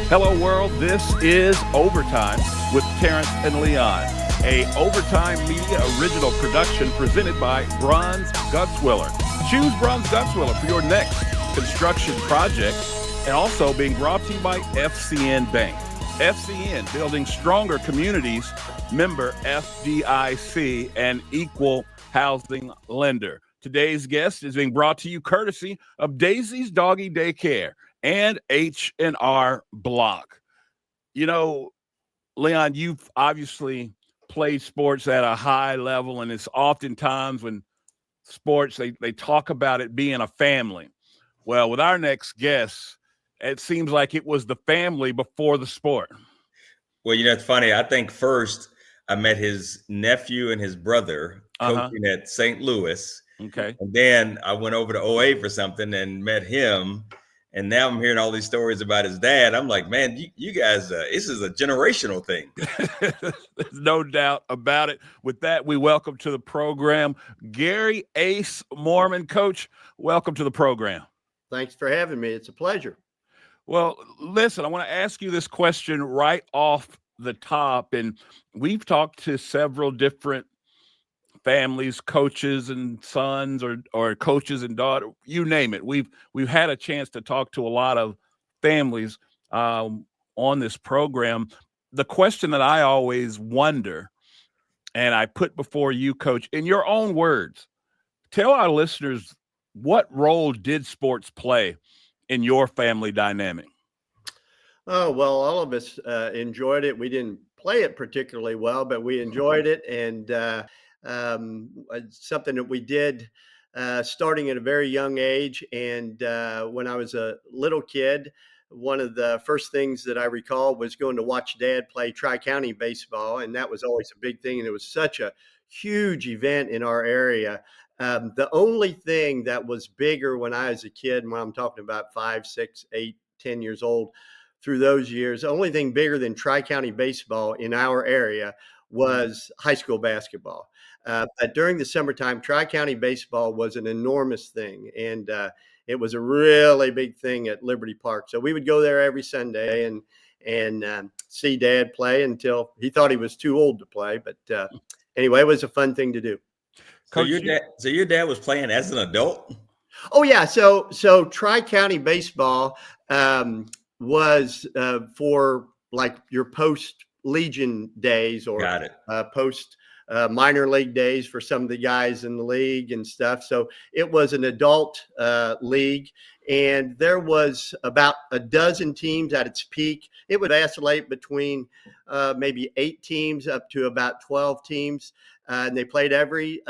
Hello, world. This is Overtime with Terrence and Leon, a Overtime Media original production presented by Bronze Gutswiller. Choose Bronze Gutswiller for your next construction project, and also being brought to you by FCN Bank. FCN, building stronger communities, member FDIC, and equal housing lender. Today's guest is being brought to you courtesy of Daisy's Doggy Daycare and H&R Block. You know, Leon, you've obviously played sports at a high level, and it's oftentimes when sports, they talk about it being a family. Well, with our next guest, it seems like it was the family before the sport. Well, it's funny. I think first I met his nephew and his brother Uh-huh. coaching at St. Louis. Okay. And then I went over to OA for something and met him. And now I'm hearing all these stories about his dad. I'm like, man, you guys, this is a generational thing. There's no doubt about it. With that, we welcome to the program Gary Ace Moorman. Coach, welcome to the program. Thanks for having me. It's a pleasure. Well, listen, I want to ask you this question right off the top. And we've talked to several different families, coaches and sons, or coaches and daughter, you name it. We've had a chance to talk to a lot of families on this program. The question that I always wonder, and I put before you, Coach, in your own words, tell our listeners, what role did sports play in your family dynamic? Oh, well, all of us enjoyed it. We didn't play it particularly well, but we enjoyed it. And something that we did starting at a very young age. And when I was a little kid, one of the first things that I recall was going to watch Dad play Tri-County baseball. And that was always a big thing. And it was such a huge event in our area. The only thing that was bigger when I was a kid, and when I'm talking about 5, 6, 8, 10 years old, through those years, the only thing bigger than Tri-County baseball in our area was high school basketball. But during the summertime, Tri-County baseball was an enormous thing. And it was a really big thing at Liberty Park. So we would go there every Sunday and see Dad play until he thought he was too old to play. But anyway, it was a fun thing to do. So your dad was playing as an adult? Oh yeah. So Tri-County baseball was for like your post Legion days or post minor league days for some of the guys in the league and stuff. So it was an adult league, and there was about a dozen teams at its peak. It would oscillate between maybe 8 teams up to about 12 teams, and they played every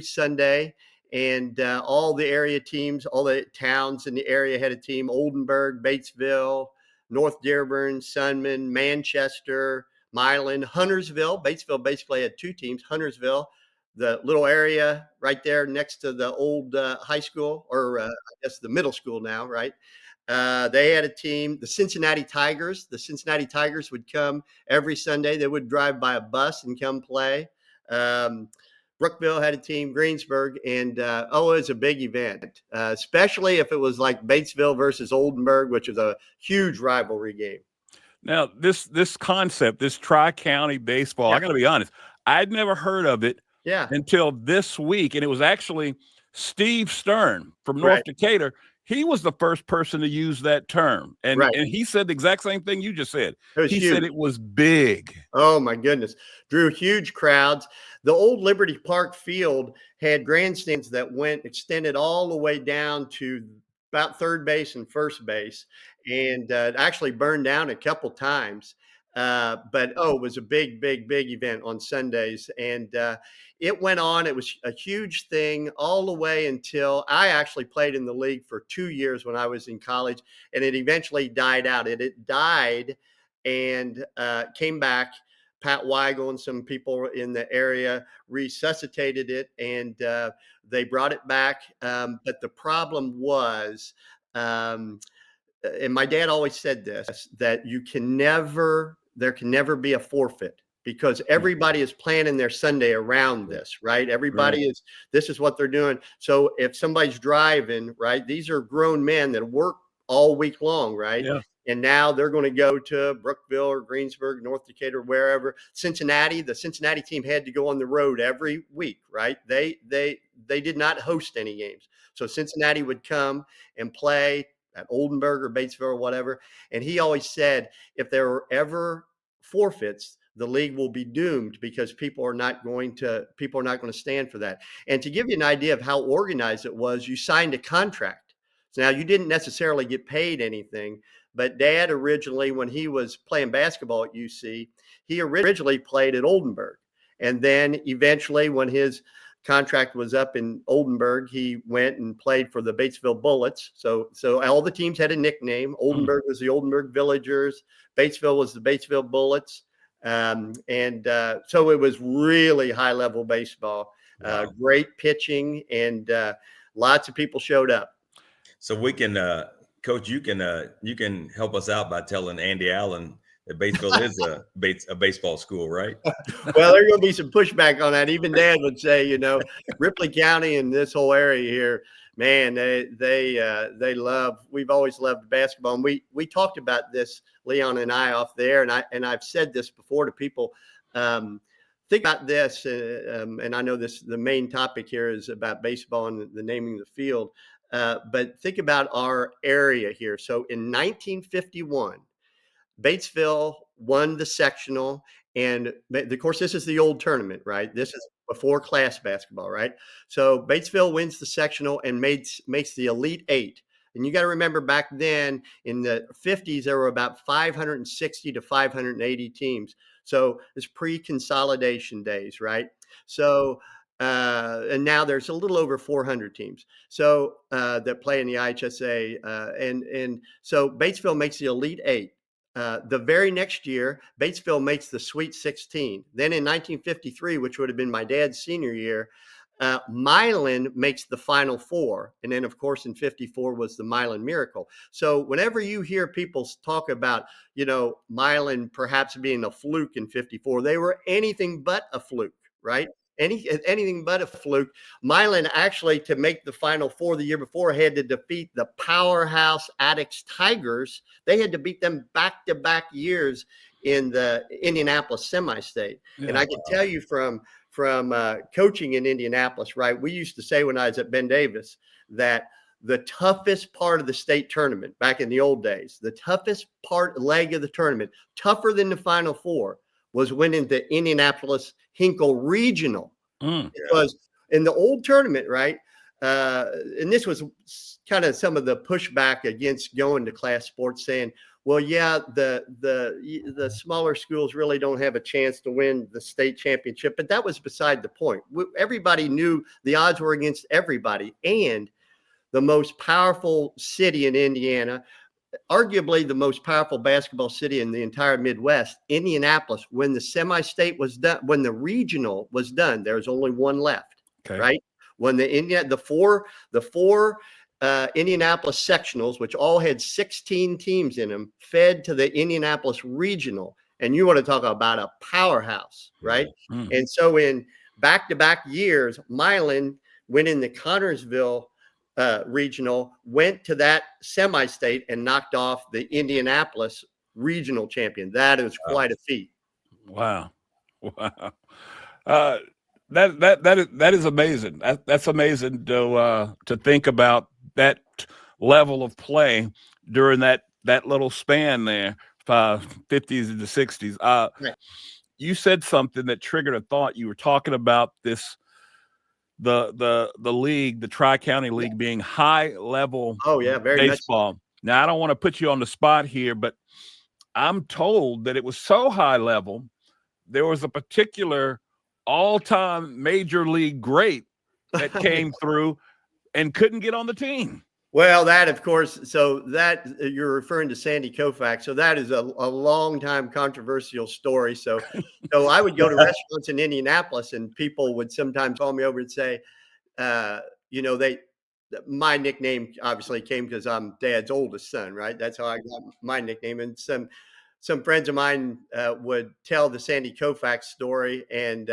Sunday. And all the area teams, all the towns in the area had a team: Oldenburg, Batesville, North Dearborn, Sunman, Manchester, Milan, Huntersville. Batesville basically had 2 teams. Huntersville, the little area right there next to the old high school, or I guess the middle school now, right? They had a team. The Cincinnati Tigers would come every Sunday. They would drive by a bus and come play. Brookville had a team, Greensburg, and it was a big event, especially if it was like Batesville versus Oldenburg, which is a huge rivalry game. Now, this concept, this Tri-County baseball, I got to be honest, I'd never heard of it until this week, and it was actually Steve Stern from North Decatur. He was the first person to use that term, and he said the exact same thing you just said. He said it was big. Oh, my goodness. Drew huge crowds. The old Liberty Park field had grandstands that extended all the way down to about third base and first base, and it actually burned down a couple times. But it was a big event on Sundays. And it went on. It was a huge thing all the way until I actually played in the league for 2 years when I was in college, and it eventually died out. It died and came back. Pat Weigel and some people in the area resuscitated it, and they brought it back. But the problem was, and my dad always said this, that there can never be a forfeit, because everybody is planning their Sunday around this, right? Everybody this is what they're doing. So if somebody's driving, right, these are grown men that work all week long, right? Yeah. And now they're going to go to Brookville or Greensburg, North Decatur, wherever. Cincinnati, the Cincinnati team had to go on the road every week, right? They did not host any games. So Cincinnati would come and play at Oldenburg or Batesville or whatever. And he always said, if there were ever forfeits, the league will be doomed because people are not going to stand for that. And to give you an idea of how organized it was, you signed a contract. So now you didn't necessarily get paid anything, but Dad originally, when he was playing basketball at UC, he originally played at Oldenburg. And then eventually when his contract was up in Oldenburg, he went and played for the Batesville Bullets. So all the teams had a nickname. Oldenburg was the Oldenburg Villagers. Batesville was the Batesville Bullets. So it was really high level baseball, great pitching, and lots of people showed up. So we can, Coach, you can help us out by telling Andy Allen that Batesville is a baseball school, right? Well, there's going to be some pushback on that. Even Dad would say, Ripley County and this whole area here, man, we've always loved basketball. And we talked about this, Leon and I, off there, and I've said this before to people. Think about this, and I know the main topic here is about baseball and the naming of the field, but think about our area here. So in 1951, Batesville won the sectional, and of course, this is the old tournament, right? This is before class basketball, right? So Batesville wins the sectional and makes the Elite Eight. And you got to remember back then in the 50s, there were about 560 to 580 teams. So it's pre-consolidation days, right? So, and now there's a little over 400 teams. So that play in the IHSA. And so Batesville makes the Elite Eight. The very next year, Batesville makes the Sweet 16. Then in 1953, which would have been my dad's senior year, Milan makes the Final Four. And then, of course, in 54 was the Milan Miracle. So whenever you hear people talk about, Milan perhaps being a fluke in 54, they were anything but a fluke, right? Anything but a fluke. Milan actually, to make the Final Four the year before, had to defeat the powerhouse Attucks Tigers. They had to beat them back-to-back years in the Indianapolis semi-state. Yeah, and I can tell you from coaching in Indianapolis, right? We used to say when I was at Ben Davis that the toughest part of the state tournament back in the old days, the toughest leg of the tournament, tougher than the Final Four, was winning the Indianapolis Hinkle Regional. Because in the old tournament, right? And this was kind of some of the pushback against going to class sports, saying, well, yeah, the smaller schools really don't have a chance to win the state championship, but that was beside the point. Everybody knew the odds were against everybody, and the most powerful city in Indiana, arguably the most powerful basketball city in the entire Midwest, Indianapolis, when the semi-state was done, when the regional was done, there was only one left, right? When the four Indianapolis sectionals, which all had 16 teams in them, fed to the Indianapolis regional. And you want to talk about a powerhouse, right? Mm-hmm. And so in back-to-back years, Milan, winning the Connorsville regional, went to that semi-state and knocked off the Indianapolis regional champion. That is quite a feat. Wow. That is amazing. That's amazing to think about that level of play during that little span there, 50s and the 60s. Right. You said something that triggered a thought. You were talking about this, the league, the Tri-County League, being high level very baseball. Much so. Now, I don't want to put you on the spot here, but I'm told that it was so high level, there was a particular all-time major league great that came through and couldn't get on the team. Well, that, of course, so that you're referring to Sandy Koufax. So that is a long time controversial story. So I would go to restaurants in Indianapolis, and people would sometimes call me over and say, my nickname obviously came because I'm Dad's oldest son, right? That's how I got my nickname. And some friends of mine would tell the Sandy Koufax story. And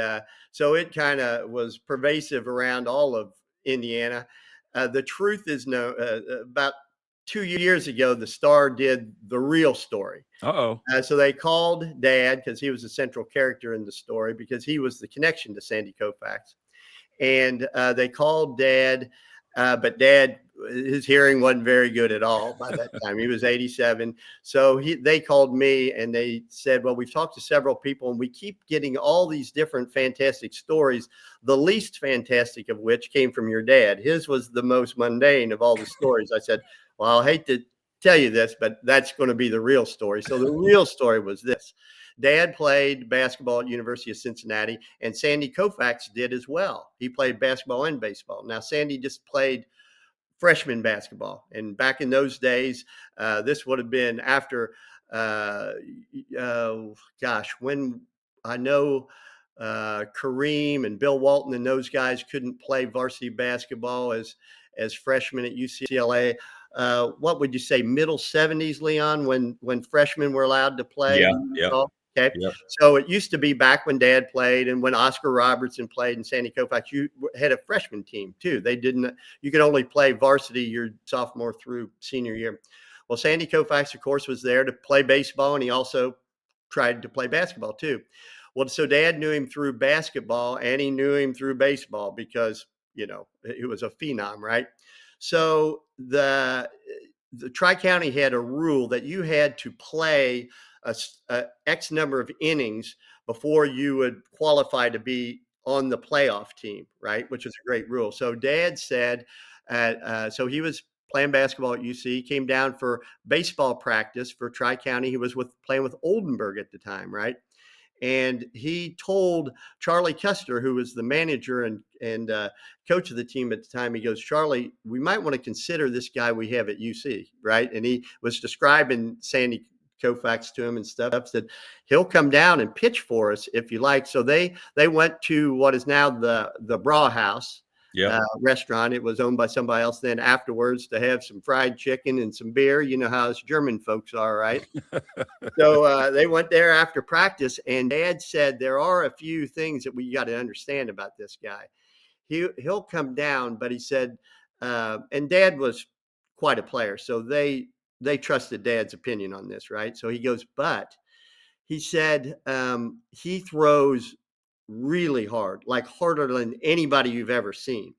so it kind of was pervasive around all of Indiana. The truth is about 2 years ago, the Star did the real story. So they called Dad, because he was a central character in the story, because he was the connection to Sandy Koufax. And they called Dad, but Dad, his hearing wasn't very good at all by that time. He was 87. So they called me and they said, well, we've talked to several people and we keep getting all these different fantastic stories, the least fantastic of which came from your dad. His was the most mundane of all the stories. I said, well, I'll hate to tell you this, but that's going to be the real story. So the real story was this. Dad played basketball at University of Cincinnati, and Sandy Koufax did as well. He played basketball and baseball. Now, Sandy just played freshman basketball. And back in those days, this would have been after, when I know Kareem and Bill Walton and those guys couldn't play varsity basketball as freshmen at UCLA. What would you say, middle 70s, Leon, when freshmen were allowed to play? Yeah. Okay. Yep. So it used to be back when Dad played and when Oscar Robertson played and Sandy Koufax, you had a freshman team too. You could only play varsity your sophomore through senior year. Well, Sandy Koufax, of course, was there to play baseball, and he also tried to play basketball too. Well, so Dad knew him through basketball and he knew him through baseball because, he was a phenom, right? So the Tri-County had a rule that you had to play a X number of innings before you would qualify to be on the playoff team, right? Which is a great rule. So Dad said, so he was playing basketball at UC, he came down for baseball practice for Tri-County. He was playing with Oldenburg at the time, right? And he told Charlie Custer, who was the manager and coach of the team at the time, he goes, Charlie, we might want to consider this guy we have at UC, right? And he was describing Sandy Koufax to him and stuff, said he'll come down and pitch for us if you like. So they went to what is now the Bra House restaurant. It was owned by somebody else then afterwards, to have some fried chicken and some beer. You know how us German folks are, right? So they went there after practice, and Dad said there are a few things that we got to understand about this guy. He'll come down, but he said, and Dad was quite a player, so they trusted Dad's opinion on this, right? So he goes, but he said he throws really hard, like harder than anybody you've ever seen.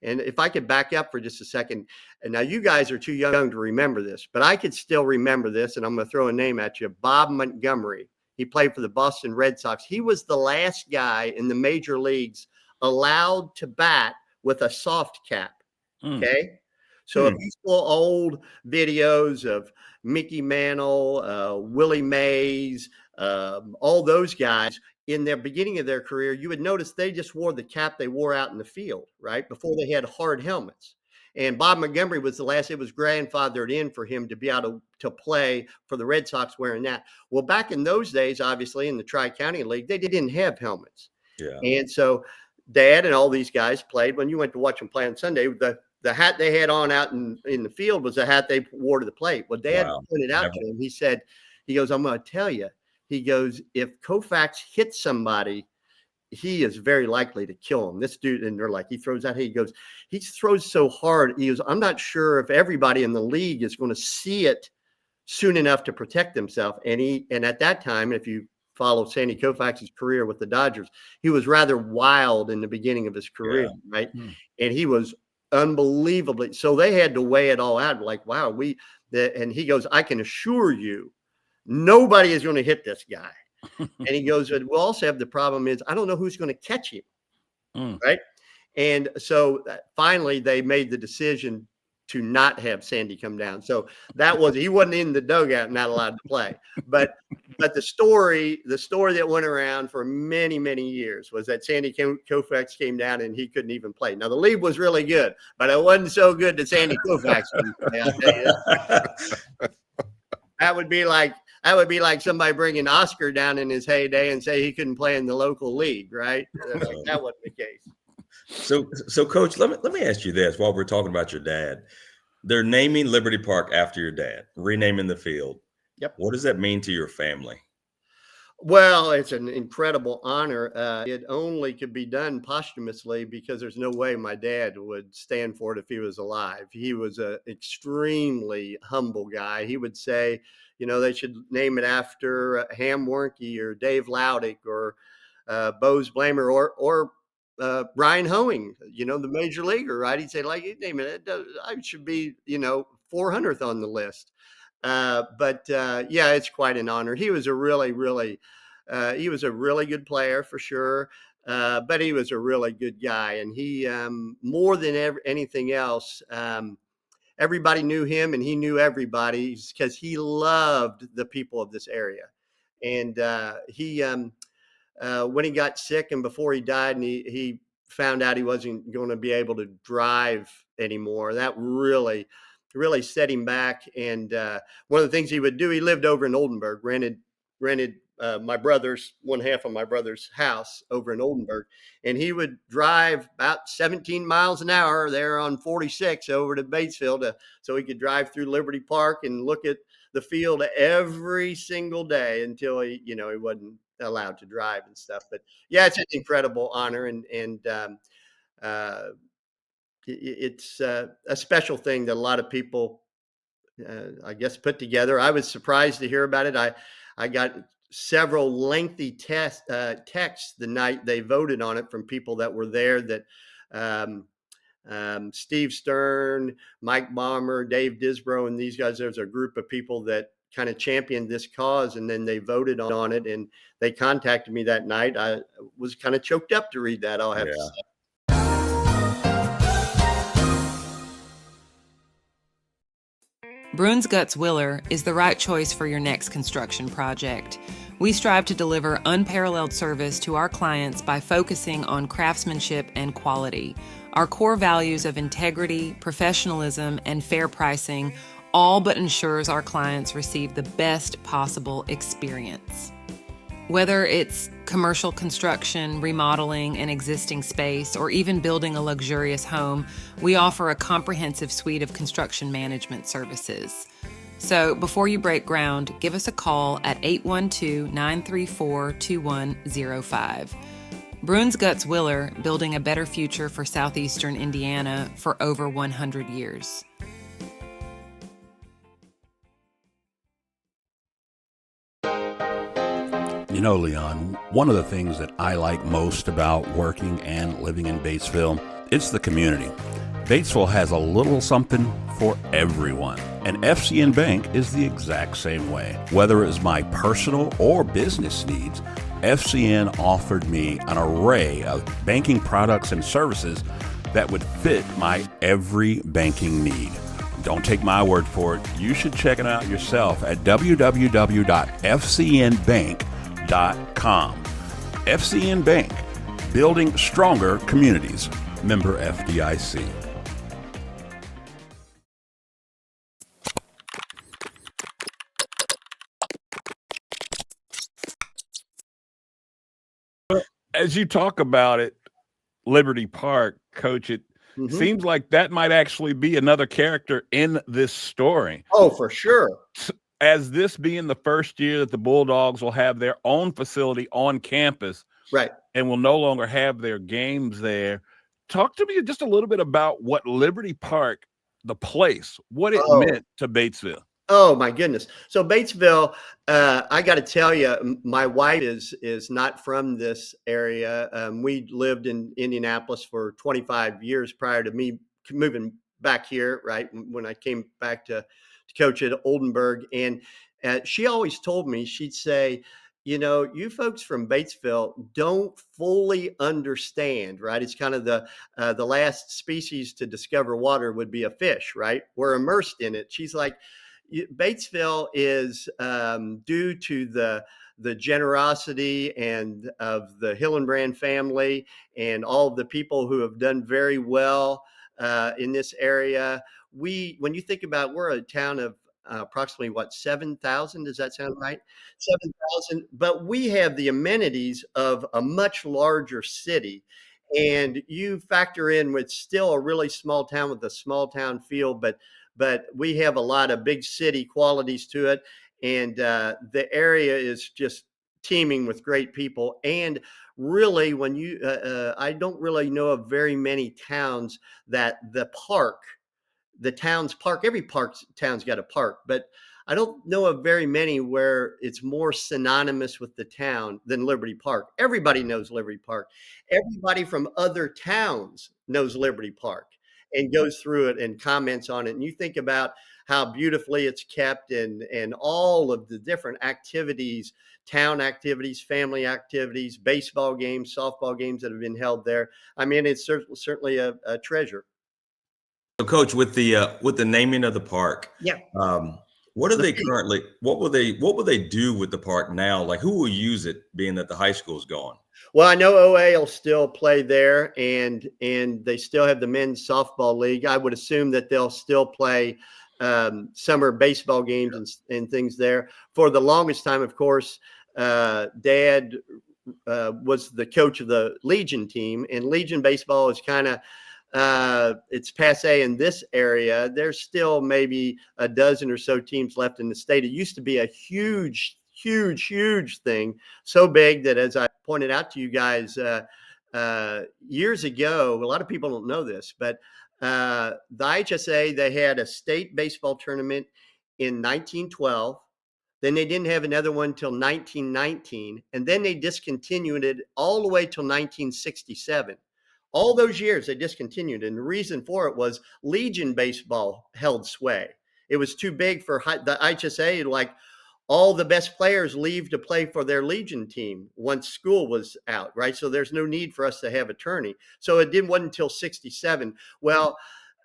And if I could back up for just a second, and now you guys are too young to remember this, but I could still remember this, and I'm going to throw a name at you, Bob Montgomery. He played for the Boston Red Sox. He was the last guy in the major leagues allowed to bat with a soft cap, okay? So if you saw old videos of Mickey Mantle, Willie Mays, all those guys in the beginning of their career, you would notice they just wore the cap they wore out in the field, right? Before they had hard helmets. And Bob Montgomery was the last, it was grandfathered in for him to be able to play for the Red Sox wearing that. Well, back in those days, obviously in the Tri-County League, they didn't have helmets. Yeah. And so Dad and all these guys played. When you went to watch them play on Sunday, the hat they had on out in the field was the hat they wore to the plate. Well, Dad pointed out to him, he goes, I'm going to tell you, he goes, if Koufax hits somebody, he is very likely to kill him. This dude, and they're like, he throws out, he goes, he throws so hard. He goes, I'm not sure if everybody in the league is going to see it soon enough to protect himself. And at that time, if you follow Sandy Koufax's career with the Dodgers, he was rather wild in the beginning of his career, right? And he was unbelievably, so they had to weigh it all out, like, wow, and he goes, I can assure you nobody is going to hit this guy. And he goes, we'll also have the problem is I don't know who's going to catch him, right? And so finally they made the decision to not have Sandy come down. So he wasn't in the dugout, not allowed to play. But the story that went around for many, many years was that Sandy Koufax came down and he couldn't even play. Now the league was really good, but it wasn't so good that Sandy Koufax couldn't play. I'll tell you that. That would be like somebody bringing Oscar down in his heyday and say he couldn't play in the local league, right? That wasn't the case. So Coach, let me ask you this while we're talking about your dad. They're naming Liberty Park after your dad, renaming the field. Yep. What does that mean to your family? Well, it's an incredible honor. It only could be done posthumously because there's no way my dad would stand for it if he was alive. He was an extremely humble guy. He would say, they should name it after Ham Warnke or Dave Laudick or Bose Blamer or Brian Hoeing, the major leaguer, right? He'd say, like, you name it, I should be, 400th on the list. But yeah, it's quite an honor. He was a really, really, he was a really good player for sure. But he was a really good guy, and he more than anything else, everybody knew him, and he knew everybody because he loved the people of this area. And he when he got sick and before he died, and he found out he wasn't going to be able to drive anymore, that really set him back. And one of the things he would do, he lived over in Oldenburg, rented my brother's one half of my brother's house over in Oldenburg, and he would drive about 17 miles an hour there on 46 over to Batesville so he could drive through Liberty Park and look at the field every single day until he wasn't allowed to drive and stuff. But yeah, it's an incredible honor, and uh, it's a special thing that a lot of people, I guess, put together. I was surprised to hear about it. I got several lengthy texts the night they voted on it from people that were there. That um, Steve Stern, Mike Bomber, Dave Disbro, and these guys. There's a group of people that kind of championed this cause, and then they voted on it, and they contacted me that night. I was kind of choked up to read that, I'll have to say. Bruns Guts Willer is the right choice for your next construction project. We strive to deliver unparalleled service to our clients by focusing on craftsmanship and quality. Our core values of integrity, professionalism, and fair pricing all but ensures our clients receive the best possible experience. Whether it's commercial construction, remodeling an existing space, or even building a luxurious home, we offer a comprehensive suite of construction management services. So before you break ground, give us a call at 812-934-2105. Bruns Guts Willer, building a better future for southeastern Indiana for over 100 years. Leon, one of the things that I like most about working and living in Batesville, it's the community. Batesville has a little something for everyone, and FCN Bank is the exact same way. Whether it's my personal or business needs, FCN offered me an array of banking products and services that would fit my every banking need. Don't take my word for it. You should check it out yourself at www.fcnbank.com. FCN Bank, building stronger communities. Member FDIC. As you talk about it, Liberty Park, Coach, it seems like that might actually be another character in this story. Oh, for sure. As this being the first year that the Bulldogs will have their own facility on campus, right, and will no longer have their games there, talk to me just a little bit about what Liberty Park, the place, what it meant to Batesville. Oh my goodness! So Batesville, I got to tell you, my wife is not from this area. We lived in Indianapolis for 25 years prior to me moving back here. Right when I came back to coach at Oldenburg, and she always told me, she'd say, you folks from Batesville don't fully understand, right? It's kind of the last species to discover water would be a fish, right? We're immersed in it. She's like, Batesville is due to the generosity and of the Hillenbrand family and all of the people who have done very well in this area. When you think about, we're a town of approximately 7,000. Does that sound right? 7,000. But we have the amenities of a much larger city. And you factor in with still a really small town with a small town feel, but we have a lot of big city qualities to it. And the area is just teeming with great people. And really, when you, I don't really know of very many towns that the town's park, every town's got a park, but I don't know of very many where it's more synonymous with the town than Liberty Park. Everybody knows Liberty Park. Everybody from other towns knows Liberty Park and goes through it and comments on it. And you think about how beautifully it's kept and all of the different activities, town activities, family activities, baseball games, softball games that have been held there. I mean, it's certainly a treasure. So, Coach, with the naming of the park, Yeah. what are they currently? What will they do with the park now? Like, who will use it, being that the high school's gone? Well, I know OA will still play there, and they still have the men's softball league. I would assume that they'll still play summer baseball games and things there. For the longest time, of course, Dad was the coach of the Legion team, and Legion baseball is kind of it's passe in this area. There's still maybe a dozen or so teams left in the state. It used to be a huge thing, so big that, as I pointed out to you guys years ago, a lot of people don't know this, but the IHSA, they had a state baseball tournament in 1912. Then they didn't have another one till 1919, and then they discontinued it all the way till 1967. All those years they discontinued, and the reason for it was Legion baseball held sway. It was too big for the IHSA. Like, all the best players leave to play for their Legion team once school was out, right? So there's no need for us to have a tourney. So it wasn't until 67. Well,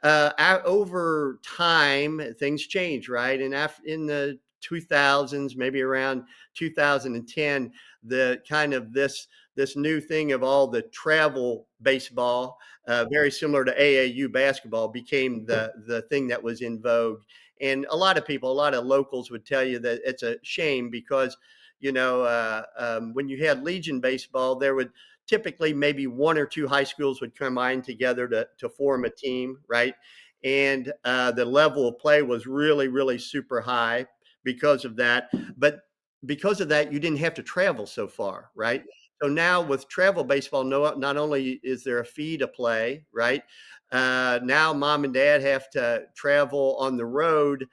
over time, things change, right? And in the 2000s, maybe around 2010, the kind of this new thing of all the travel baseball, very similar to AAU basketball, became the thing that was in vogue. And a lot of locals would tell you that it's a shame because, when you had Legion baseball, there would typically maybe one or two high schools would combine together to form a team, right? And the level of play was really, really super high because of that. But because of that, you didn't have to travel so far, right? So now with travel baseball, not only is there a fee to play, right? Now mom and dad have to travel on the road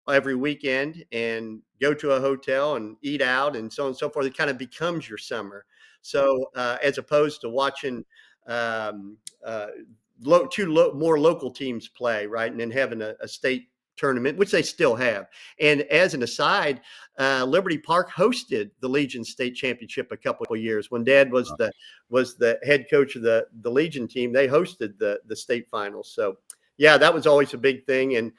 every weekend and go to a hotel and eat out and so on and so forth. It kind of becomes your summer. So as opposed to watching more local teams play, right? And then having a state tournament, which they still have. And as an aside, Liberty Park hosted the Legion State Championship a couple of years when Dad was the head coach of the Legion team. They hosted the state finals. So yeah, that was always a big thing, and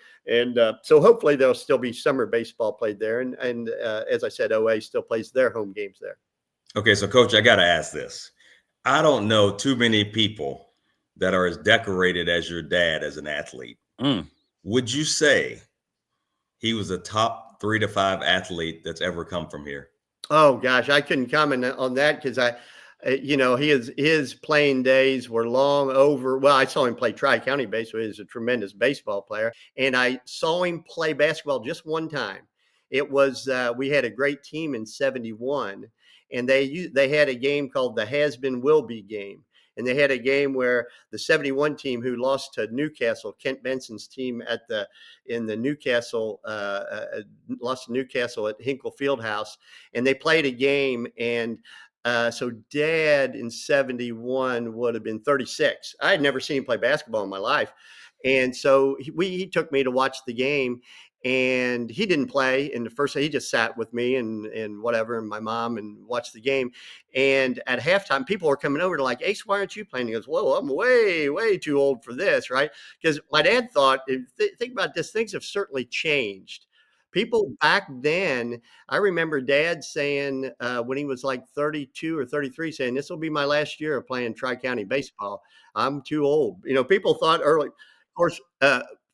so hopefully there'll still be summer baseball played there. And as I said, OA still plays their home games there. Okay, so Coach, I got to ask this. I don't know too many people that are as decorated as your dad as an athlete. Would you say he was a top 3 to 5 athlete that's ever come from here? Oh gosh, I couldn't comment on that because his playing days were long over. Well, I saw him play Tri-County baseball. He's a tremendous baseball player, and I saw him play basketball just one time. It was we had a great team in '71, and they had a game called the Has Been Will Be game. And they had a game where the '71 team, who lost to Newcastle, Kent Benson's team in the Newcastle, lost to Newcastle at Hinkle Fieldhouse, and they played a game. And so Dad in '71 would have been 36. I had never seen him play basketball in my life, and so he took me to watch the game. And he didn't play in the first. He just sat with me and whatever, and my mom, and watched the game. And at halftime, people were coming over to like, Ace, why aren't you playing? He goes, whoa, I'm way too old for this, right? Because my dad thought, think about this, things have certainly changed. People back then, I remember Dad saying when he was like 32 or 33, saying, this will be my last year of playing Tri-County baseball. I'm too old. People thought early, of course,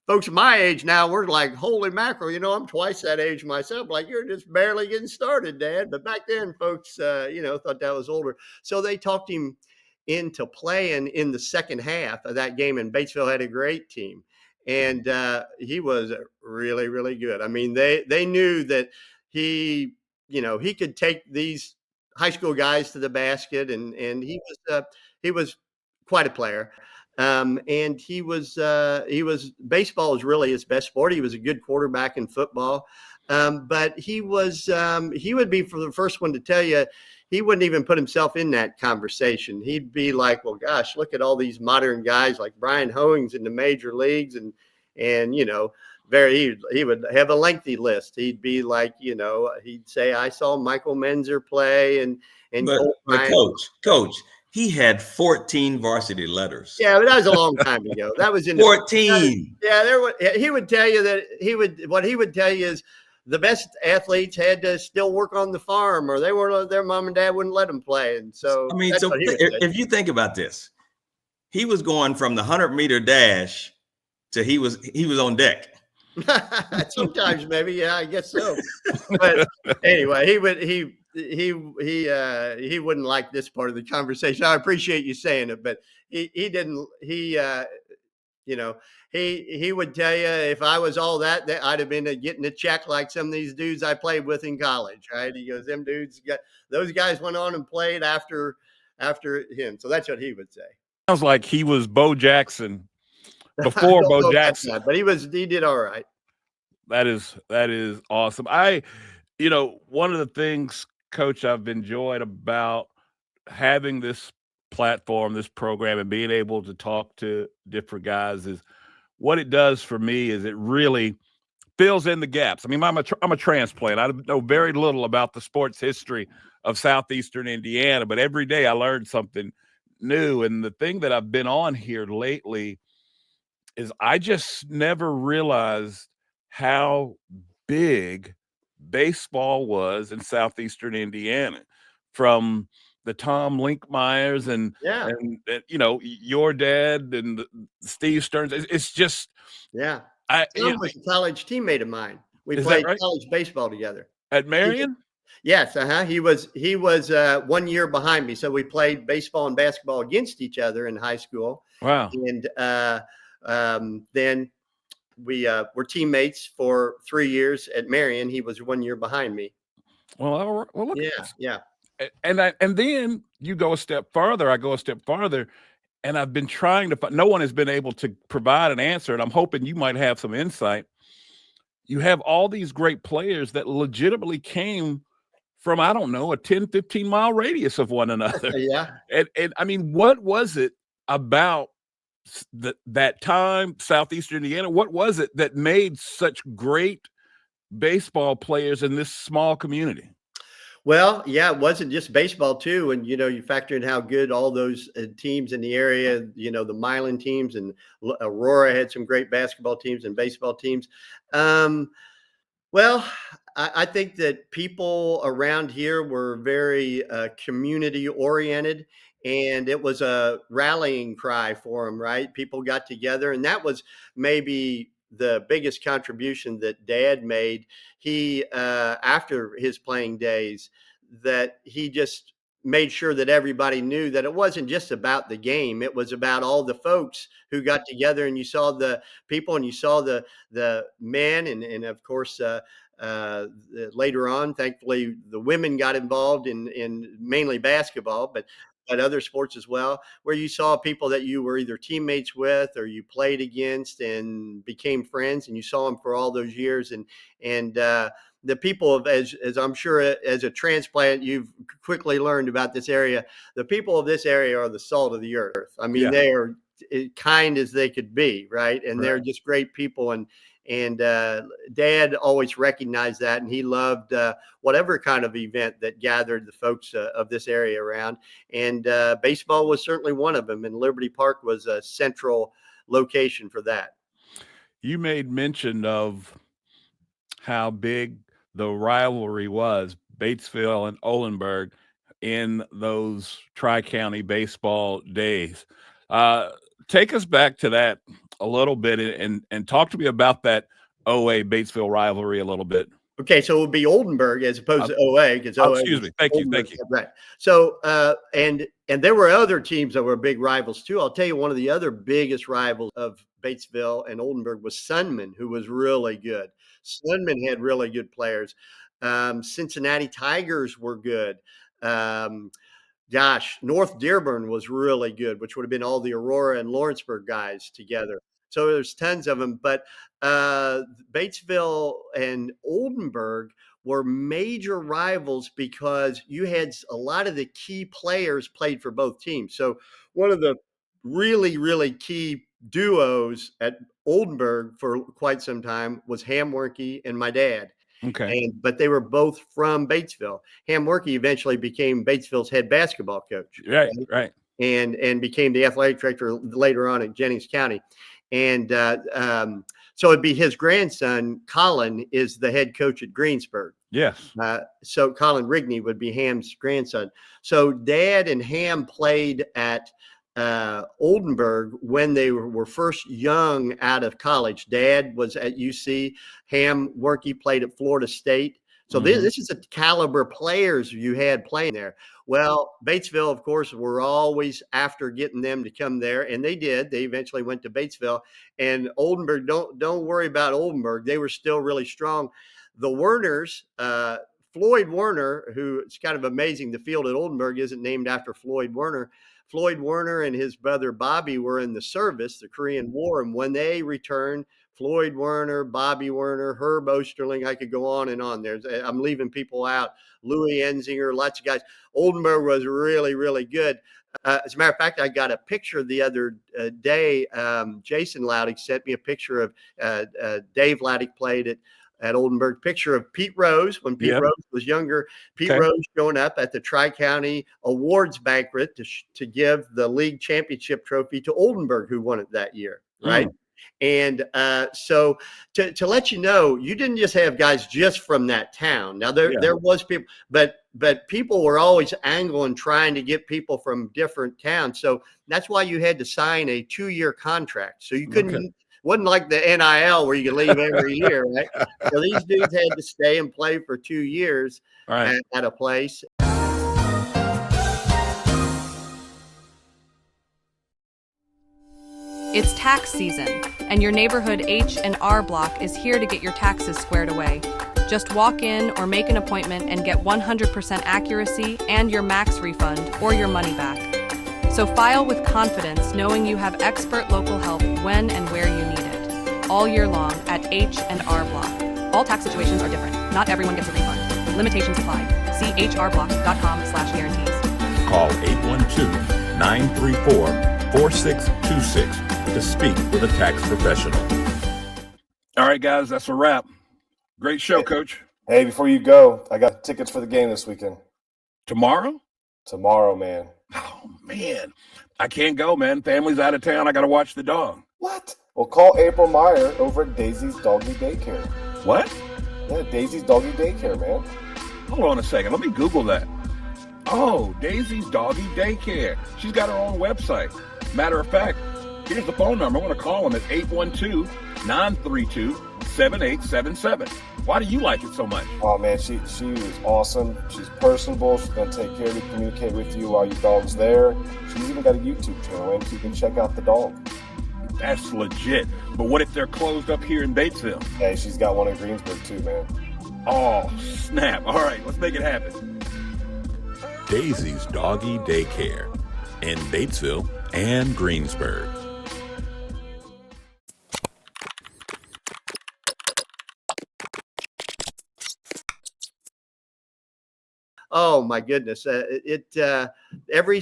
folks my age now, we're like, holy mackerel, I'm twice that age myself. Like, you're just barely getting started, Dad. But back then, folks, thought that was older. So they talked him into playing in the second half of that game, and Batesville had a great team. And he was really, really good. I mean, they knew that he could take these high school guys to the basket, and he was quite a player. And he was baseball was really his best sport. He was a good quarterback in football. But he would be for the first one to tell you he wouldn't even put himself in that conversation. He'd be like, well, gosh, look at all these modern guys like Brian Hoeing's in the major leagues, and he would have a lengthy list. He'd be like, he'd say, I saw Michael Menzer play, and but coach, he had 14 varsity letters. Yeah, but that was a long time ago. That was in 14. He would tell you that what he would tell you is the best athletes had to still work on the farm, or their mom and dad wouldn't let them play. And so, I mean, if you think about this, he was going from the 100-meter dash to he was on deck. Sometimes maybe, yeah, I guess so. But anyway, he wouldn't like this part of the conversation. I appreciate you saying it, but he didn't. He would tell you, if I was all that I'd have been getting a check like some of these dudes I played with in college, right? He goes, those guys went on and played after him. So that's what he would say. Sounds like he was Bo Jackson before Bo Jackson, but he did all right. That is awesome. One of the things, Coach, I've enjoyed about having this platform, this program, and being able to talk to different guys is what it does for me is it really fills in the gaps. I mean, I'm a transplant. I know very little about the sports history of Southeastern Indiana, but every day I learn something new. And the thing that I've been on here lately is I just never realized how big baseball was in Southeastern Indiana, from the Tom Linkmeyers and your dad and Steve Stearns. It's just Tom was a college teammate of mine. We played college baseball together at Marion. Yes, He was 1 year behind me, so we played baseball and basketball against each other in high school. Wow! And then we were teammates for 3 years at Marion. He was 1 year behind me. Well, look. Yeah. And then you go a step farther. I go a step farther, and I've been trying to find. No one has been able to provide an answer, and I'm hoping you might have some insight. You have all these great players that legitimately came from, I don't know, a 10, 15-mile radius of one another. Yeah. And I mean, what was it about that time, Southeastern Indiana? What was it that made such great baseball players in this small community? Well, yeah, it wasn't just baseball too. And, you factor in how good all those teams in the area, the Milan teams, and Aurora had some great basketball teams and baseball teams. Well, I think that people around here were very community oriented, and it was a rallying cry for them, right? People got together, and that was maybe the biggest contribution that Dad made. He, after his playing days, that he just made sure that everybody knew that it wasn't just about the game. It was about all the folks who got together, and you saw the people, and you saw the men, and of course, later on, thankfully, the women got involved in mainly basketball, but other sports as well, where you saw people that you were either teammates with or you played against and became friends, and you saw them for all those years. And the people as I'm sure as a transplant, you've quickly learned about this area. The people of this area are the salt of the earth. I mean, They are kind as they could be, right? And they're just great people. And Dad always recognized that, and he loved whatever kind of event that gathered the folks of this area around. And baseball was certainly one of them, and Liberty Park was a central location for that. You made mention of how big the rivalry was, Batesville and Oldenburg, in those Tri-County baseball days. Take us back to that a little bit and talk to me about that OA Batesville rivalry a little bit. Okay, so it would be Oldenburg as opposed to OA, because OA. Excuse me. Thank you. Right. So and there were other teams that were big rivals too. I'll tell you, one of the other biggest rivals of Batesville and Oldenburg was Sunman, who was really good. Sunman had really good players. Cincinnati Tigers were good. North Dearborn was really good, which would have been all the Aurora and Lawrenceburg guys together. So there's tons of them, but Batesville and Oldenburg were major rivals because you had a lot of the key players played for both teams. So one of the really, really key duos at Oldenburg for quite some time was Ham Werke and my dad. Okay. But they were both from Batesville. Ham Werke eventually became Batesville's head basketball coach. Right. And became the athletic director later on at Jennings County. And so it'd be his grandson, Colin, is the head coach at Greensburg. Yes. So Colin Rigney would be Ham's grandson. So Dad and Ham played at Oldenburg when they were first young out of college. Dad was at UC. Ham Werke played at Florida State. So this is the caliber players you had playing there. Well, Batesville, of course, were always after getting them to come there, and they did. They eventually went to Batesville. And Oldenburg, don't worry about Oldenburg. They were still really strong. The Werners, Floyd Werner, who it's kind of amazing the field at Oldenburg isn't named after Floyd Werner. Floyd Werner and his brother Bobby were in the service, the Korean War, and when they returned, Floyd Werner, Bobby Werner, Herb Osterling, I could go on and on. I'm leaving people out. Louis Enzinger, lots of guys. Oldenburg was really, really good. As a matter of fact, I got a picture the other day. Jason Loudick sent me a picture of Dave Loudick played at Oldenburg. Picture of Pete Rose when Pete Rose was younger. Pete Rose showing up at the Tri-County Awards banquet to give the league championship trophy to Oldenburg, who won it that year, right? And so to let you know, you didn't just have guys just from that town. Now there was people, but people were always angling, trying to get people from different towns. So that's why you had to sign a 2-year contract. So you couldn't, wasn't like the NIL where you could leave every year, right? So these dudes had to stay and play for 2 years at a place. It's tax season, and your neighborhood H&R Block is here to get your taxes squared away. Just walk in or make an appointment and get 100% accuracy and your max refund or your money back. So file with confidence, knowing you have expert local help when and where you need it. All year long at H&R Block. All tax situations are different. Not everyone gets a refund. Limitations apply. See hrblock.com/guarantees. Call 812-934-4626 to speak with a tax professional. All right, guys, that's a wrap. Great show, Coach. Hey, before you go, I got tickets for the game this weekend. Tomorrow? Tomorrow, man. Oh, man. I can't go, man. Family's out of town. I got to watch the dog. What? Well, call April Meyer over at Daisy's Doggy Daycare. What? Yeah, Daisy's Doggy Daycare, man. Hold on a second. Let me Google that. Oh, Daisy's Doggy Daycare. She's got her own website. Matter of fact, here's the phone number. I want to call them at 812-932-7877. Why do you like it so much? Oh, man, she was awesome. She's personable. She's going to take care of you, communicate with you while your dog's there. She's even got a YouTube channel, and you can check out the dog. That's legit. But what if they're closed up here in Batesville? Hey, she's got one in Greensburg, too, man. Oh, snap. All right, let's make it happen. Daisy's Doggy Daycare in Batesville and Greensburg. Oh my goodness! Every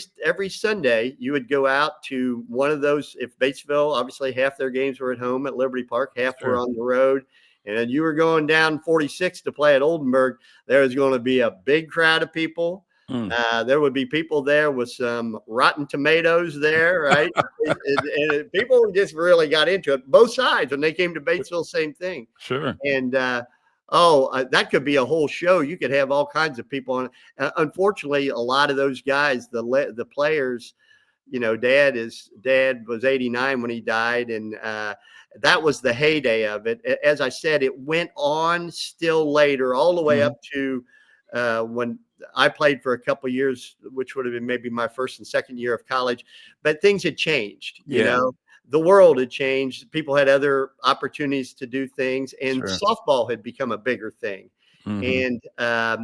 Sunday you would go out to one of those. If Batesville, obviously half their games were at home at Liberty Park, half were on the road, and you were going down 46 to play at Oldenburg. There was going to be a big crowd of people. There would be people there with some rotten tomatoes there, right? and people just really got into it. Both sides, when they came to Batesville, same thing. Sure. And that could be a whole show. You could have all kinds of people on. Unfortunately, a lot of those guys, the players, Dad was 89 when he died, and that was the heyday of it. As I said, it went on still later, all the way up to when I played for a couple of years, which would have been maybe my first and second year of college. But things had changed. You know, the world had changed. People had other opportunities to do things, and softball had become a bigger thing. And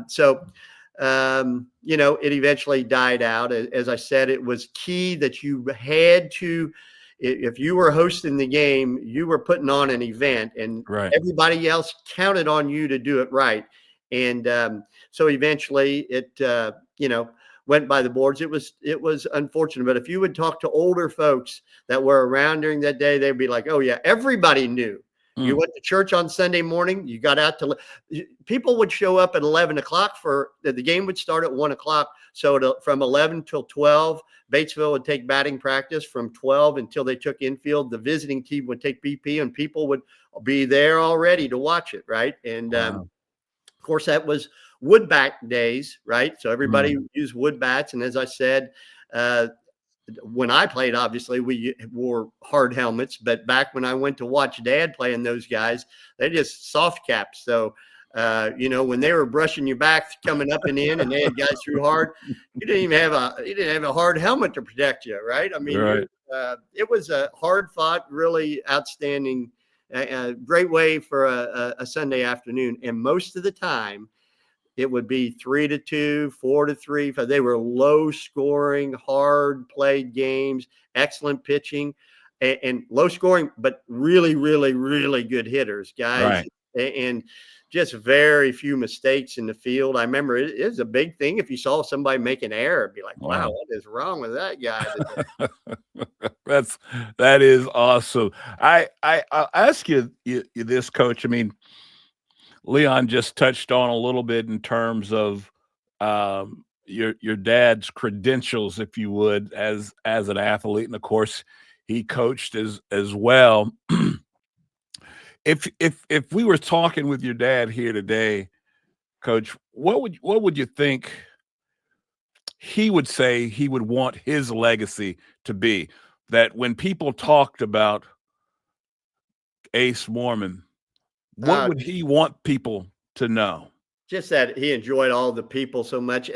so you know, it eventually died out. As I said, it was key that you had to, if you were hosting the game, you were putting on an event, and everybody else counted on you to do it right. And so eventually it, you know, went by the boards. It was unfortunate, but if you would talk to older folks that were around during that day, they'd be like, oh yeah, everybody knew. You went to church on Sunday morning, you got out to, people would show up at 11 o'clock for, the game would start at 1 o'clock. So from 11 till 12, Batesville would take batting practice. From 12 until they took infield, the visiting team would take BP, and people would be there already to watch it. Right. And of course, that was wood bat days, right? So everybody used wood bats. And as I said, when I played, obviously we wore hard helmets, but back when I went to watch Dad playing those guys, they just soft caps. So, you know, when they were brushing your back coming up and in, and they had guys threw hard, you didn't have a hard helmet to protect you, right? I mean, it was a hard fought, really outstanding, great way for a Sunday afternoon. And most of the time, it would be 3-2, 4-3. They were low scoring, hard played games, excellent pitching, and low scoring, but really, really, really good hitters, guys. And just very few mistakes in the field. I remember it was a big thing. If you saw somebody make an error, it'd be like, wow, what is wrong with that guy? That is awesome. I'll ask you this, Coach. I mean, Leon just touched on a little bit in terms of your dad's credentials, if you would, as an athlete, and of course, he coached as well. If we were talking with your dad here today, Coach, what would you think he would say he would want his legacy to be? That when people talked about Ace Moorman, what would he want people to know? Just that he enjoyed all the people so much.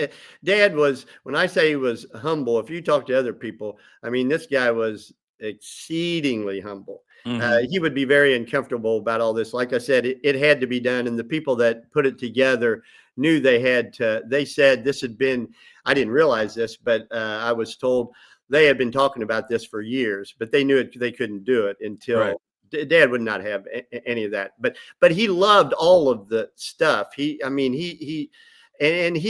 Dad was, when I say he was humble, if you talk to other people, I mean, this guy was exceedingly humble. He would be very uncomfortable about all this. Like I said, it had to be done. And the people that put it together knew they had to. They said this had been, I didn't realize this, but I was told they had been talking about this for years, but they knew they couldn't do it until Dad would not have any of that, but he loved all of the stuff. He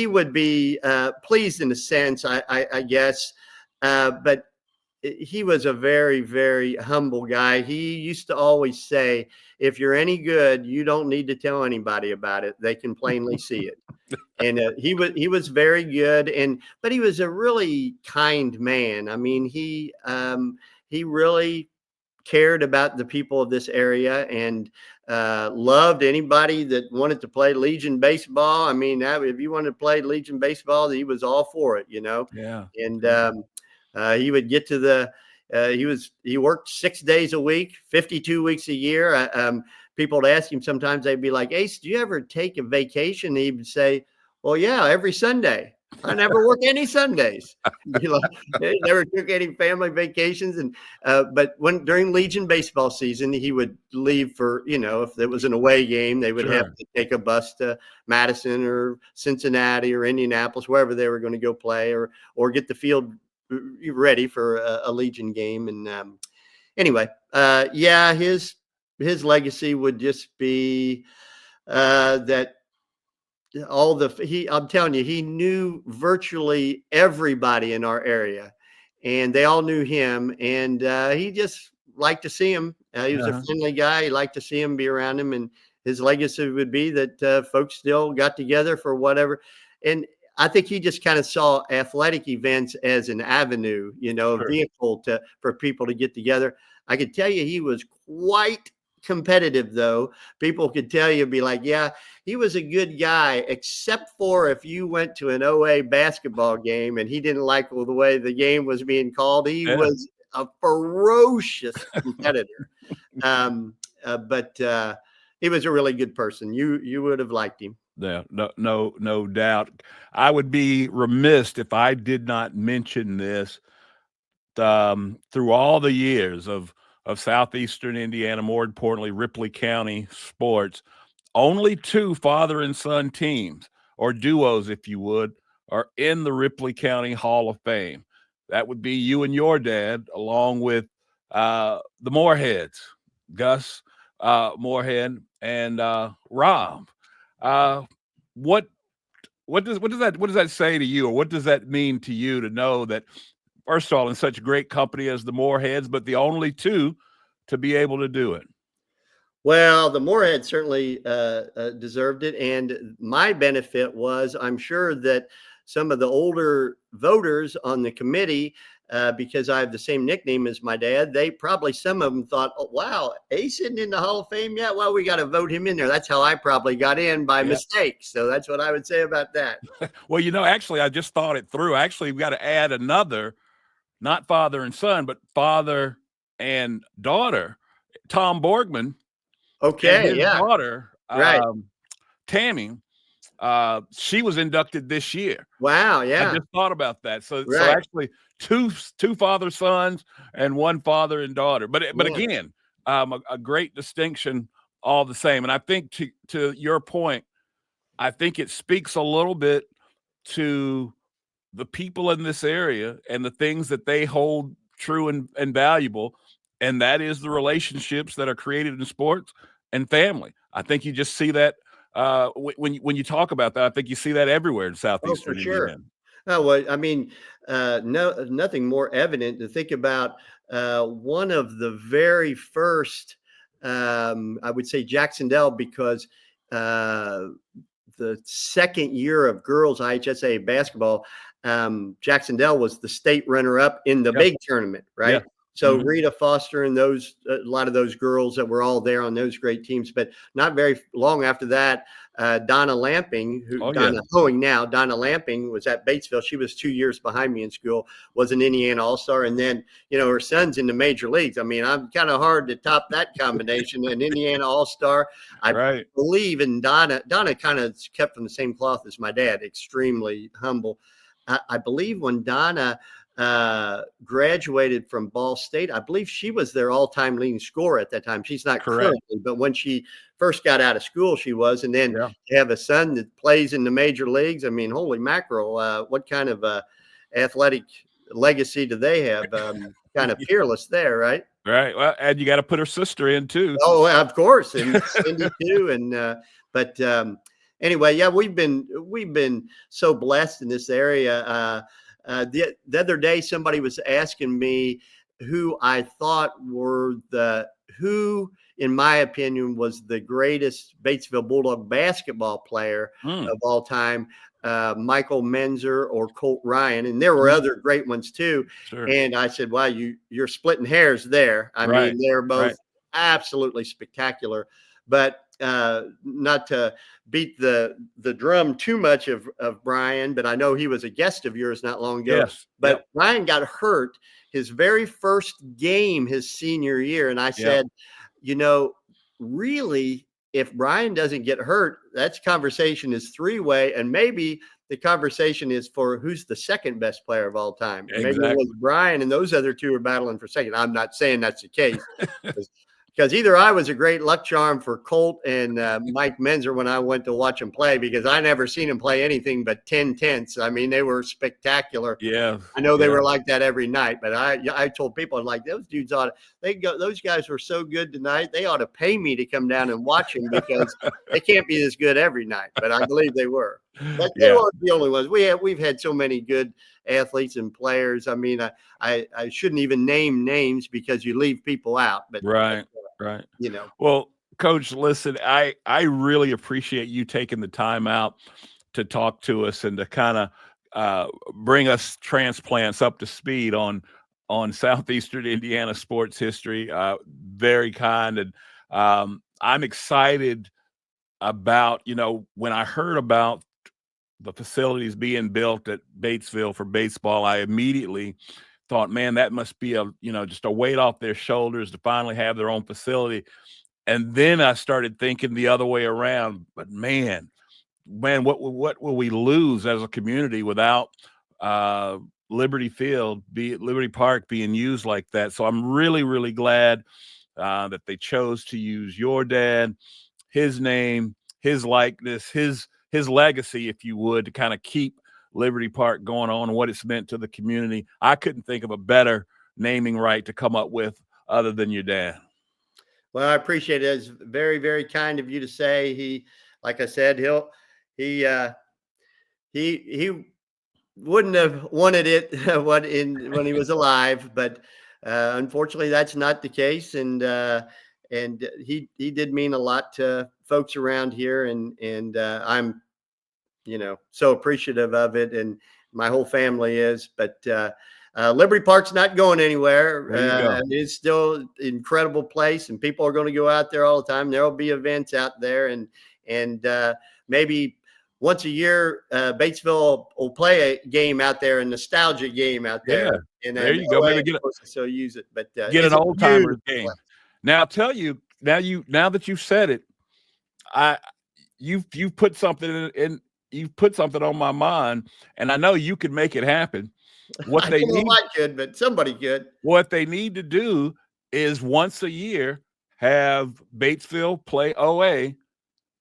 would be pleased in a sense, I guess, but he was a very, very humble guy. He used to always say, if you're any good, you don't need to tell anybody about it. They can plainly see it. And he was very good, but he was a really kind man. I mean, he really cared about the people of this area, and loved anybody that wanted to play Legion baseball. I mean, if you wanted to play Legion baseball, he was all for it, you know? Yeah. And he would get to he worked 6 days a week, 52 weeks a year. People would ask him sometimes, they'd be like, Ace, do you ever take a vacation? He would say, well, yeah, every Sunday. I never work any Sundays. He never took any family vacations. And but during Legion baseball season, he would leave for, you know, if there was an away game, they would have to take a bus to Madison or Cincinnati or Indianapolis, wherever they were going to go play, or get the field ready for a Legion game. And anyway, yeah, his legacy would just be that I'm telling you, he knew virtually everybody in our area, and they all knew him, and he just liked to see him. He was a friendly guy. He liked to see him, be around him, and his legacy would be that folks still got together for whatever. And I think he just kind of saw athletic events as an avenue, you know, a vehicle for people to get together. I could tell you he was quite competitive, though. People could tell you, be like, yeah, he was a good guy, except for if you went to an OA basketball game and he didn't like the way the game was being called. He was a ferocious competitor. But he was a really good person. You would have liked him. Yeah, no doubt. I would be remiss if I did not mention this. Through all the years of Southeastern Indiana, more importantly, Ripley County sports, only 2 father and son teams or duos, if you would, are in the Ripley County Hall of Fame. That would be you and your dad, along with the Moorheads, Gus Moorhead and Rob. What does that say to you, or what does that mean to you to know that, first of all, in such great company as the Moorheads, but the only two to be able to do it? Well, the Moorhead certainly deserved it. And my benefit was, I'm sure that some of the older voters on the committee, because I have the same nickname as my dad, some of them thought, oh, wow, he's sitting in the Hall of Fame yet? Well, we got to vote him in there. That's how I probably got in by mistake. So that's what I would say about that. Well, actually, I just thought it through. Actually, we got to add another, not father and son, but father and daughter, Tom Borgman. Okay, and his daughter, right. Tammy, she was inducted this year. Wow, yeah. I just thought about that. So actually two father sons and one father and daughter. But again, a great distinction all the same. And I think to your point, I think it speaks a little bit to the people in this area and the things that they hold true and valuable. And that is the relationships that are created in sports and family. I think you just see that when you talk about that. I think you see that everywhere in Southeastern Indiana. Oh, well, I mean, nothing more evident to think about. One of the very first, I would say Jacksonville, because the second year of girls IHSA basketball, Jacksonville was the state runner-up in the big tournament, right? Yeah. So Rita Foster and a lot of those girls that were all there on those great teams. But not very long after that, Donna Lamping, Donna Lamping was at Batesville. She was 2 years behind me in school, was an Indiana All-Star. And then, her son's in the major leagues. I mean, I'm kind of hard to top that combination. An Indiana All-Star. I believe in Donna. Donna kind of kept from the same cloth as my dad, extremely humble. I believe when Donna graduated from Ball State, I believe she was their all-time leading scorer at that time. She's not currently, but when she first got out of school, she was. And then to have a son that plays in the major leagues, I mean, holy mackerel, what kind of athletic legacy do they have? Kind of fearless there, right? Right. Well, and you got to put her sister in too. Oh, of course, and Cindy too. And but anyway, yeah, we've been so blessed in this area. The other day, somebody was asking me who I thought were who, in my opinion, was the greatest Batesville Bulldog basketball player of all time, Michael Menzer or Colt Ryan. And there were other great ones too. Sure. And I said, wow, you're splitting hairs there. I mean, they're both absolutely spectacular. But not to beat the drum too much of Brian, but I know he was a guest of yours not long ago. Yes. But Brian got hurt his very first game his senior year. And I said, really, if Brian doesn't get hurt, that conversation is three-way. And maybe the conversation is for who's the second best player of all time. Exactly. Maybe it was Brian and those other two are battling for second. I'm not saying that's the case. Because either I was a great luck charm for Colt and Mike Menzer when I went to watch him play, because I never seen him play anything but 10-10ths. I mean, they were spectacular. Yeah, I know they were like that every night. But I told people, like, those dudes those guys were so good tonight. They ought to pay me to come down and watch them, because they can't be as good every night. But I believe they were. But they weren't the only ones. We've had so many good athletes and players. I mean, I shouldn't even name names because you leave people out. But right. Well, Coach, listen, I really appreciate you taking the time out to talk to us and to kind of bring us transplants up to speed on Southeastern Indiana sports history. Very kind. And I'm excited about, when I heard about the facilities being built at Batesville for baseball, I immediately thought, man, that must be just a weight off their shoulders to finally have their own facility. And then I started thinking the other way around. But man, what will we lose as a community without Liberty Park being used like that? So I'm really, really glad that they chose to use your dad, his name, his likeness, his his legacy, if you would, to kind of keep Liberty Park going on and what it's meant to the community. I couldn't think of a better naming right to come up with other than your dad. Well, I appreciate it. It's very, very kind of you to say. He, like I said, he wouldn't have wanted it when he was alive, but unfortunately, that's not the case. And he did mean a lot to folks around here, and I'm, so appreciative of it, and my whole family is. But Liberty Park's not going anywhere. It's still an incredible place, and people are going to go out there all the time. There will be events out there, and maybe once a year, Batesville will play a game out there, a nostalgia game out there. Yeah, and there you go. Maybe so use it, but get an old timers game. Now, I'll tell you now that you've said it, you've put something in. You've put something on my mind, and I know you could make it happen. What they need, I could, but somebody could. What they need to do is once a year have Batesville play OA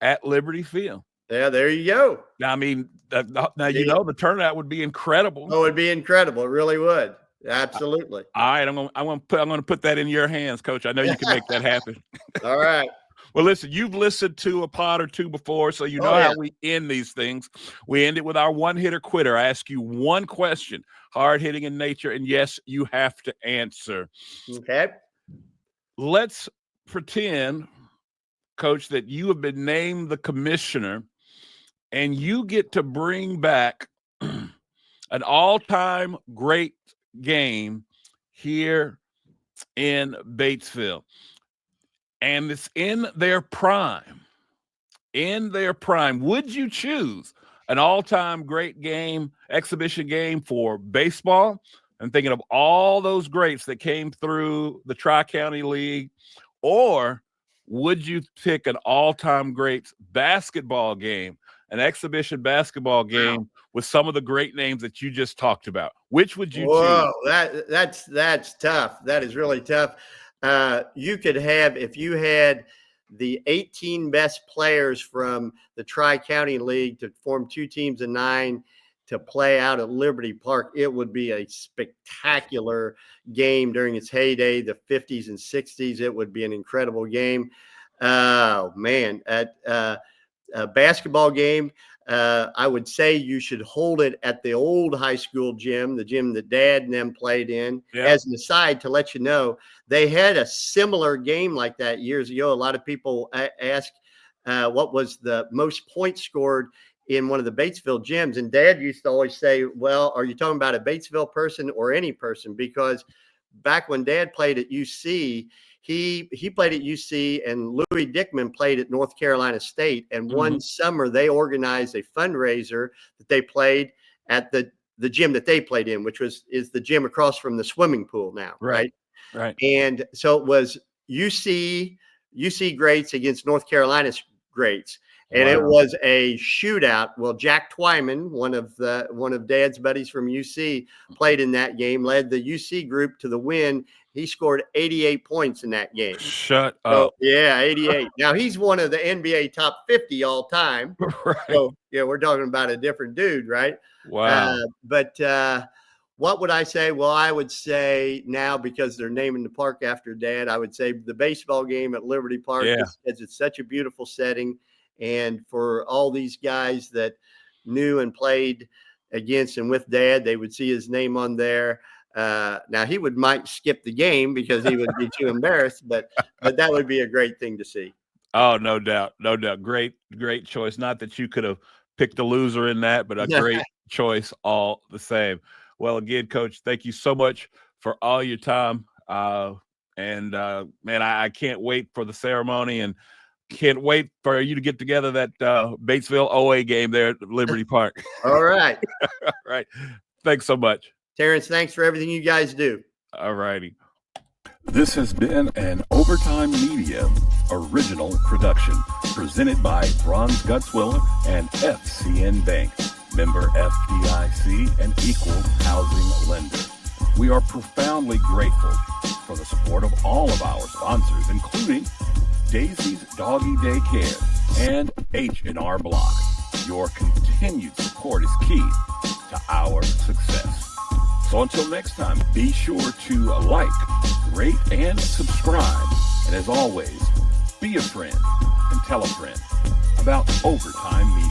at Liberty Field. Yeah, there you go. Now, I mean, the turnout would be incredible. Oh, it'd be incredible. It really would. Absolutely. All right, I'm going to put that in your hands, Coach. I know you can make that happen. All right. Well, listen, you've listened to a pod or two before, so you know how we end these things. We end it with our one-hitter quitter. I ask you one question, hard-hitting in nature, and yes, you have to answer. Okay. Let's pretend, Coach, that you have been named the commissioner, and you get to bring back an all-time great game here in Batesville. And it's in their prime. Would you choose an all-time great game, exhibition game for baseball? I'm thinking of all those greats that came through the Tri-County League. Or would you pick an all-time great basketball game, an exhibition basketball game with some of the great names that you just talked about? Which would you choose? That's tough. That is really tough. You could have, if you had the 18 best players from the Tri-County League to form 2 teams of 9 to play out at Liberty Park, it would be a spectacular game during its heyday, the 50s and 60s. It would be an incredible game. Oh, man. A basketball game, I would say you should hold it at the old high school gym, the gym that Dad and them played in. Yeah. As an aside, to let you know, they had a similar game like that years ago. A lot of people ask what was the most points scored in one of the Batesville gyms. And Dad used to always say, well, are you talking about a Batesville person or any person? Because back when Dad played at UC, he played at UC, and Louis Dickman played at North Carolina State. And one summer they organized a fundraiser that they played at the gym that they played in, which is the gym across from the swimming pool now. Right. And so it was UC greats against North Carolina's greats. And it was a shootout. Well, Jack Twyman, one of Dad's buddies from UC, played in that game, led the UC group to the win. He scored 88 points in that game. Shut up. Yeah, 88. Now, he's one of the NBA top 50 all time. Right. So, yeah, we're talking about a different dude, right? Wow. But what would I say? Well, I would say now, because they're naming the park after Dad, I would say the baseball game at Liberty Park, because it's such a beautiful setting. And for all these guys that knew and played against and with Dad, they would see his name on there. Now he might skip the game because he would be too embarrassed, but that would be a great thing to see. Oh, no doubt. Great choice. Not that you could have picked a loser in that, but a great choice all the same. Well, again, Coach, thank you so much for all your time. Man, I can't wait for the ceremony, and can't wait for you to get together that Batesville OA game there at Liberty Park. All right. All right. Thanks so much. Terrence, thanks for everything you guys do. All righty. This has been an Overtime Media original production presented by Bronze Gutzwiller and FCN Bank, member FDIC and equal housing lender. We are profoundly grateful for the support of all of our sponsors, including Daisy's Doggy Daycare and H&R Block. Your continued support is key to our success. So until next time, be sure to like, rate, and subscribe. And as always, be a friend and tell a friend about Overtime Media.